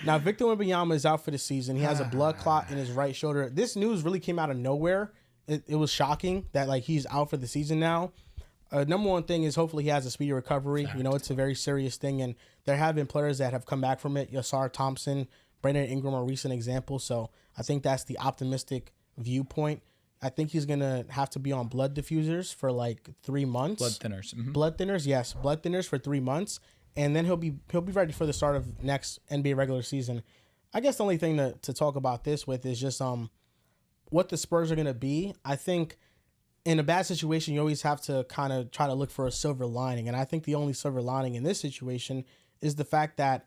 Now, Victor Wembanyama is out for the season. He has a blood clot in his right shoulder. This news really came out of nowhere. It was shocking that like he's out for the season now. Number one thing is hopefully he has a speedy recovery. Fact. You know, it's a very serious thing, and there have been players that have come back from it. Yasar Thompson, Brandon Ingram are recent examples. So I think that's the optimistic viewpoint. I think he's going to have to be on blood diffusers for like 3 months. Blood thinners. Mm-hmm. Blood thinners, yes. Blood thinners for 3 months. And then he'll be ready for the start of next NBA regular season. I guess the only thing to talk about this with is just what the Spurs are going to be. I think in a bad situation, you always have to kind of try to look for a silver lining. And I think the only silver lining in this situation is the fact that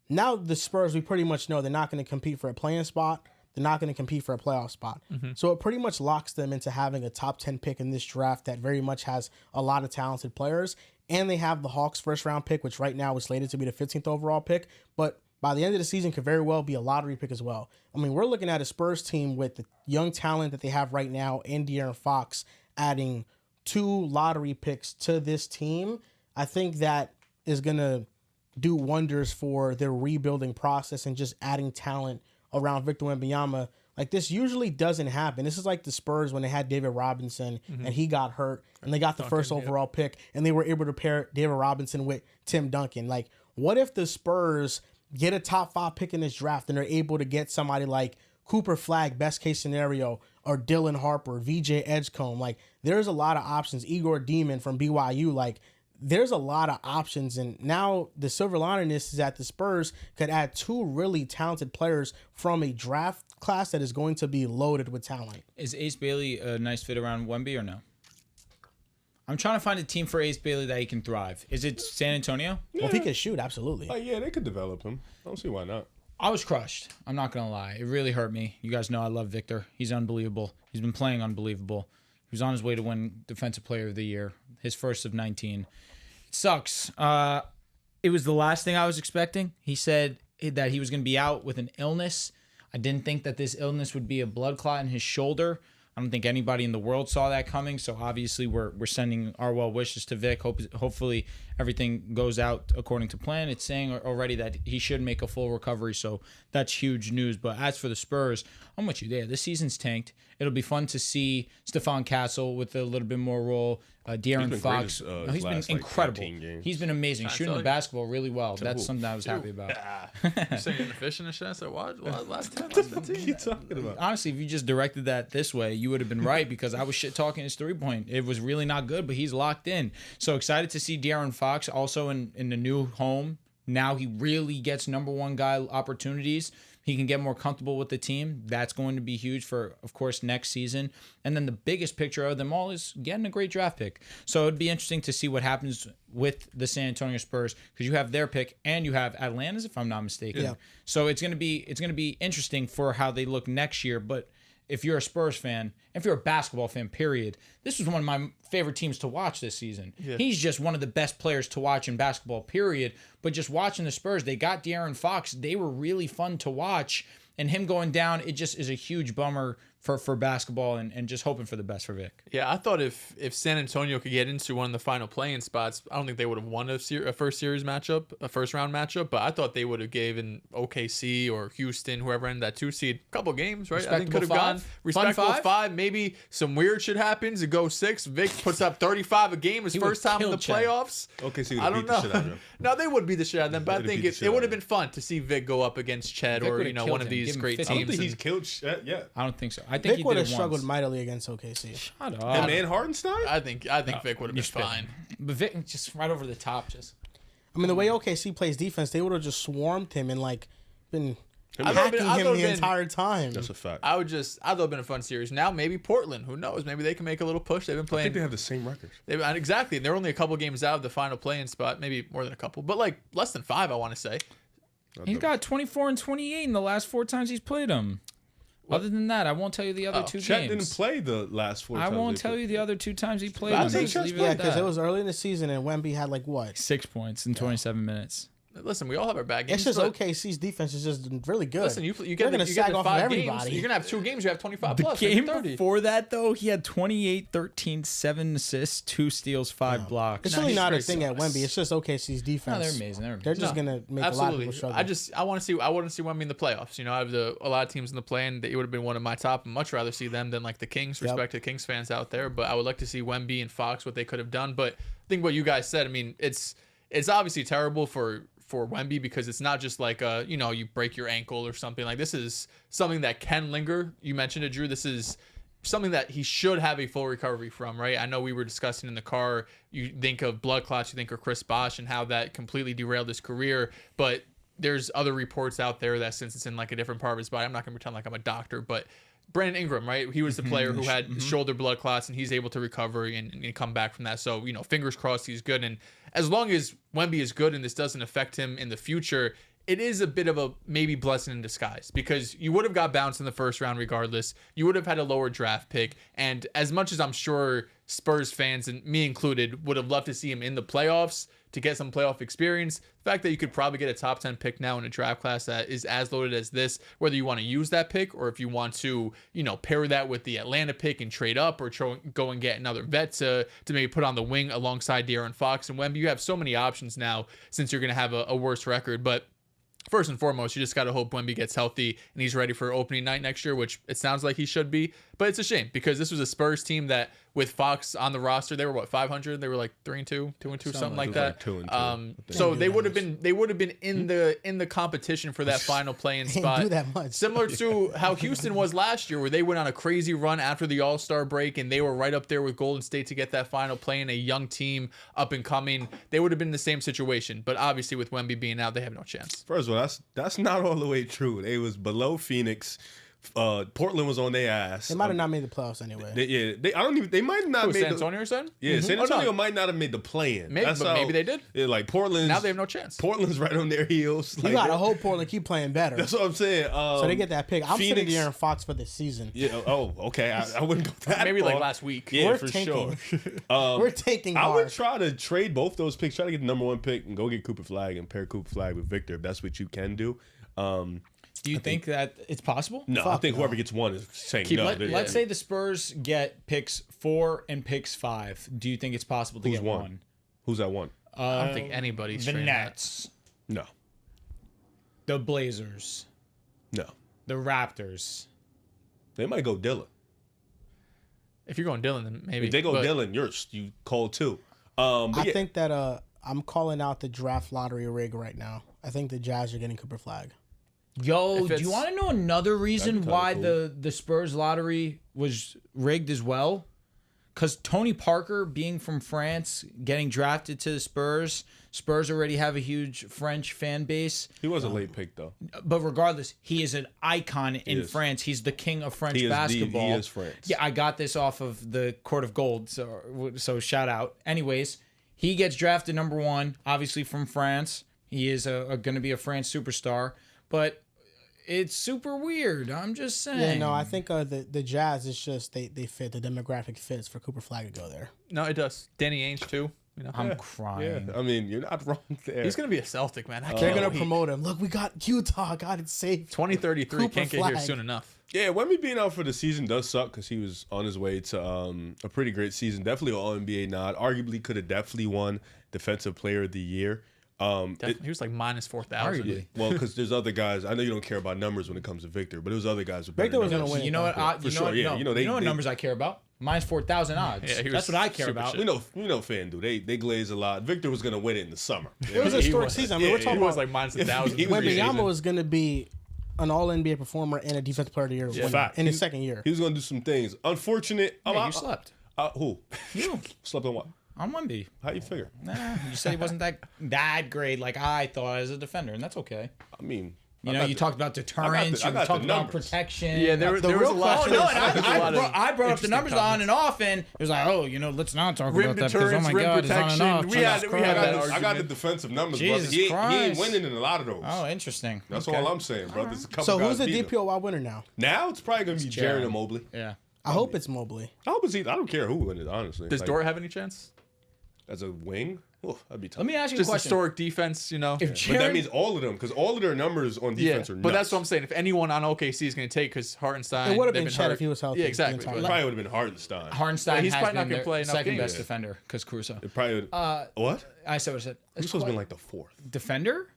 now the Spurs, we pretty much know they're not going to compete for a play-in spot. They're not going to compete for a playoff spot. Mm-hmm. So it pretty much locks them into having a top 10 pick in this draft that very much has a lot of talented players. And they have the Hawks' first-round pick, which right now is slated to be the 15th overall pick. But by the end of the season, could very well be a lottery pick as well. I mean, we're looking at a Spurs team with the young talent that they have right now and De'Aaron Fox adding 2 lottery picks to this team. I think that is going to do wonders for their rebuilding process and just adding talent around Victor Wembanyama. Like, this usually doesn't happen. This is like the Spurs when they had David Robinson and he got hurt and they got the first overall pick and they were able to pair David Robinson with Tim Duncan. Like, what if the Spurs get a top 5 pick in this draft and they're able to get somebody like Cooper Flagg, best case scenario, or Dylan Harper, VJ Edgecombe? Like, there's a lot of options. Igor Demon from BYU, like, there's a lot of options, and now the silver lining is that the Spurs could add 2 really talented players from a draft class that is going to be loaded with talent. Is Ace Bailey a nice fit around Wemby or no? I'm trying to find a team for Ace Bailey that he can thrive. Is it San Antonio? Yeah. Well, if he can shoot, absolutely. Yeah, they could develop him. I don't see why not. I was crushed. I'm not going to lie. It really hurt me. You guys know I love Victor. He's unbelievable. He's been playing unbelievable. He was on his way to win Defensive Player of the Year, his first of 19. It sucks. It was the last thing I was expecting. He said that he was going to be out with an illness. I didn't think that this illness would be a blood clot in his shoulder. I don't think anybody in the world saw that coming. So obviously we're sending our well wishes to Vic. Hopefully everything goes out according to plan. It's saying already that he should make a full recovery. So that's huge news. But as for the Spurs, I'm with you there. This season's tanked. It'll be fun to see Stephon Castle with a little bit more role. De'Aaron Fox. He's been incredible. He's been amazing. Shooting the basketball really well. That's something I was happy about. You're saying inefficient and shit? I said, what? Last 10, last 15? What are you talking about? Honestly, if you just directed that this way, you would have been right because I was shit talking his 3-point. It was really not good, but he's locked in. So excited to see De'Aaron Fox also in the new home. Now he really gets number 1 guy opportunities. He can get more comfortable with the team. That's going to be huge for, of course, next season. And then the biggest picture of them all is getting a great draft pick. So it'd be interesting to see what happens with the San Antonio Spurs because you have their pick and you have Atlanta's, if I'm not mistaken. Yeah. So it's gonna be interesting for how they look next year. But if you're a Spurs fan, if you're a basketball fan, period, this was one of my favorite teams to watch this season. Yeah. He's just one of the best players to watch in basketball, period. But just watching the Spurs, they got De'Aaron Fox. They were really fun to watch. And him going down, it just is a huge bummer for basketball and just hoping for the best for Vic. Yeah, I thought if San Antonio could get into one of the final play-in spots, I don't think they would have won a first series matchup, a first-round matchup, but I thought they would have given OKC or Houston, whoever ended that 2 seed, a couple games, right? I think could have gone respectable 5. Maybe some weird shit happens. It goes 6. Vic puts up 35 a game his first time in the playoffs. OKC I don't know. The shit out of him. No, they would beat the shit out of them, but I think it would have been fun to see Vic go up against Chet or one of these great teams. I don't think he's killed Chet yet. I don't think so. I think Vic would have struggled mightily against OKC. Shut up. Him and Hardenstein? I think Vic would have been fine. But Vic just right over the top. I mean, the way OKC plays defense, they would have just swarmed him and been hacking him the entire time. That's a fact. I thought it would have been a fun series. Now maybe Portland. Who knows? Maybe they can make a little push. They've been playing. I think they have the same records. Exactly. They're only a couple games out of the final play-in spot. Maybe more than a couple, but like less than 5. I want to say. He's got 24 and 28 in the last 4 times he's played them. Other than that, I won't tell you the other 2 Chet games. didn't play the last 4 times. I won't tell you the other 2 times he played. Yeah, because it was early in the season and Wemby had 6 points in 27 minutes. Listen, we all have our bad games. It's just but OKC's defense is just really good. Listen, you They're get gonna the sag off of 5 everybody. games. You're gonna have 2 games. You have 25 The plus. game 30. before that, though, he had 28, 13, 7 assists, 2 steals, 5 blocks. It's No, really he's not a great thing at sauce. Wemby. It's just OKC's No, defense. they're amazing. They're amazing. They're just gonna make a lot of people struggle. I want to see Wemby in the playoffs. You know, I have a lot of teams in the play, and they would have been one of my top. I'd much rather see them than like the Kings. Respect to Kings fans out there, but I would like to see Wemby and Fox what they could have done. But I think what you guys said. I mean, it's obviously terrible for Wemby because it's not just like you break your ankle or something. Like this is something that can linger. You mentioned it, Drew. This is something that he should have a full recovery from, right? I know we were discussing in the car. You think of blood clots, you think of Chris Bosh and how that completely derailed his career, but there's other reports out there that since it's in like a different part of his body, I'm not gonna pretend like I'm a doctor, but Brandon Ingram, right? He was the player who had shoulder blood clots, and he's able to recover and come back from that. So, fingers crossed he's good. And as long as Wemby is good and this doesn't affect him in the future, it is a bit of a maybe blessing in disguise because you would have got bounced in the first round regardless. You would have had a lower draft pick. And as much as I'm sure Spurs fans, and me included, would have loved to see him in the playoffs to get some playoff experience, the fact that you could probably get a top 10 pick now in a draft class that is as loaded as this, whether you want to use that pick or if you want to, pair that with the Atlanta pick and trade up or go and get another vet to maybe put on the wing alongside De'Aaron Fox and Wemby. You have so many options now since you're going to have a worse record. But first and foremost, you just got to hope Wemby gets healthy and he's ready for opening night next year, which it sounds like he should be. But it's a shame because this was a Spurs team that with Fox on the roster, they were 500? They were like 3-2, 2-2, something like that. Like 2-2. So they would have been in the competition for that final play-in spot. Do that much. Similar to how Houston was last year, where they went on a crazy run after the All-Star break and they were right up there with Golden State to get that final play-in, a young team up and coming. They would have been in the same situation, but obviously with Wemby being out, they have no chance. First of all, that's not all the way true. They was below Phoenix. Portland was on their ass. They might have not made the playoffs anyway. They might not have made San Antonio said? Yeah, San Antonio might not have made the play-in. Maybe they did. Yeah, like Portland's Now they have no chance. Portland's right on their heels. You got to hope Portland keep playing better. That's what I'm saying. So they get that pick. I'm sitting Phoenix, De'Aaron Fox for this season. Yeah. Oh, okay. I wouldn't go that Maybe far. like last week. Yeah, We're for tanking. sure. We're taking I hard. would try to trade both those picks. Try to get the number 1 pick and go get Cooper Flag and pair Cooper Flag with Victor if that's what you can do. Do you think that it's possible? No, I think whoever gets 1 is saying no. Let's say the Spurs get picks 4 and picks 5. Do you think it's possible to Who's get 1? Who's that 1? I don't think anybody's The trading Nets, No. the Blazers, No. the Raptors. They might go Dylan. that. If you're going Dylan, then maybe. If they go But Dylan, you call too. I think that I'm calling out the draft lottery rig right now. I think the Jazz are getting Cooper Flag. Yo, do you want to know another reason kinda why cool. the Spurs lottery was rigged as well? Because Tony Parker, being from France, getting drafted to the Spurs already have a huge French fan base. He was a late pick though. But regardless, he is an icon in France. He's the king of French basketball. He is France. Yeah, I got this off of the Court of Gold, so shout out. Anyways, he gets drafted number 1, obviously from France. He is going to be a France superstar, but it's super weird. I'm just saying. Yeah, no, I think the Jazz is just they fit the demographic fits for Cooper Flag to go there. No, it does. Danny Ainge too. I'm crying. I mean, you're not wrong there. He's gonna be a Celtic, man. They're gonna promote him. Look, we got Utah. Got it safe. 2033 Cooper can't get here Flag. soon enough. Yeah, Wemby being out for the season does suck because he was on his way to a pretty great season. Definitely an All-NBA nod. Arguably could have definitely won Defensive Player of the Year. He was like minus 4,000. Arguably. Well, because there's other guys. I know you don't care about numbers when it comes to Victor, but there's other guys with better Victor was numbers. gonna win. You know what? For sure, yeah. You know, what they- numbers I care about? Minus 4,000 odds. Yeah, he was That's what I care super about. shit. We know FanDuel. They glaze a lot. Victor was gonna win it in the summer. It was a He historic was. season. I mean, we're Yeah, talking He was about like minus 1,000. He was Wembanyama amazing. was going to be an All NBA performer and a Defensive Player of the Year winner Fact. in his second year. He was gonna do some things. Unfortunate. Hey, you slept. Who? You. Slept on what? On Wemby. How you figure? Nah, you said he wasn't that great like I thought as a defender, and that's okay. I mean, You talked about deterrence. I You got the talked about numbers. protection. Yeah, there was a real lot. question No, is- and I brought up the interesting numbers on comments. and off, and it was like, let's not talk Rim about that because, oh deterrence, my rim God, it's on and protection. off. We Jesus had that Christ. I got the argument. defensive numbers, Jesus brother. He ain't Christ. winning in a lot of those. Oh, interesting. That's Okay. all I'm saying, brother. There's a couple So guys who's the beat him. DPOY winner now? Now it's probably gonna be Jared Jared. and Mobley. Yeah. I hope it's Mobley. I hope it's either. I don't care who wins it, honestly. Does Like, Dort have any chance? As a wing, that'd be tough. Let me ask you a Just question. historic defense, you know. If But Jaren, that means all of them, because all of their numbers on defense are nuts. but that's what I'm saying. If anyone on OKC is going to take, because Hartenstein, It would have they've been Chet hurt. if he was healthy. Yeah, the exactly. entire It But- probably would have been Hartenstein. Hartenstein he's has probably not been gonna their play enough second games. best defender because Caruso. It probably what? I said what I said. It's Caruso's been quite- like the fourth. defender.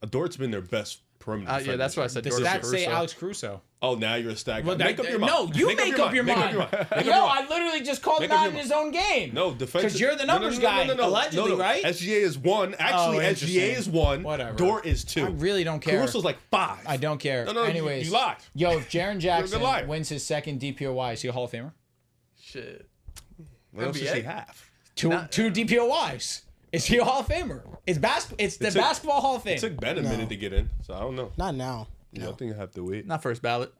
Dort's been their best perimeter. Yeah, that's what I said. Does Dort that Caruso. say Alex Caruso? Oh, now you're a stat guy. Well, Make up your mind. No, you make up your mind. Make up your mind. Make up Yo, your mind. I literally just called him Make up out your in mind. his own game. No, defensive. Because you're the numbers guy, allegedly, right? SGA is 1. Actually, SGA interesting. is 1. Whatever. Dort is 2. I really don't care. Caruso's like 5. I don't care. No, Anyways, you lied. Yo, if Jaren Jackson liar. wins his second DPOY, is he a Hall of Famer? Shit. What else does NBA? he have? Two DPOYs. Is he a Hall of Famer? It's the took- basketball Hall of Fame. It took Ben a minute to get in, so I don't know. Not now. Yeah, I think I have to wait. Not first ballot.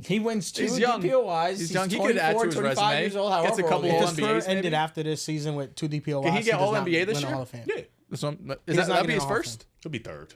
He wins 2 He's young. DPOYs. He's young. He could add to 24, his 25 resume. years old, Gets a however couple old he All is. If the Spurs NBAs, ended maybe? after this season with 2 DPOYs, Can he get does All not NBA this win a year? Hall of Fame. Yeah, Is He's not that'd be getting his a Hall of first? he'll be 3rd.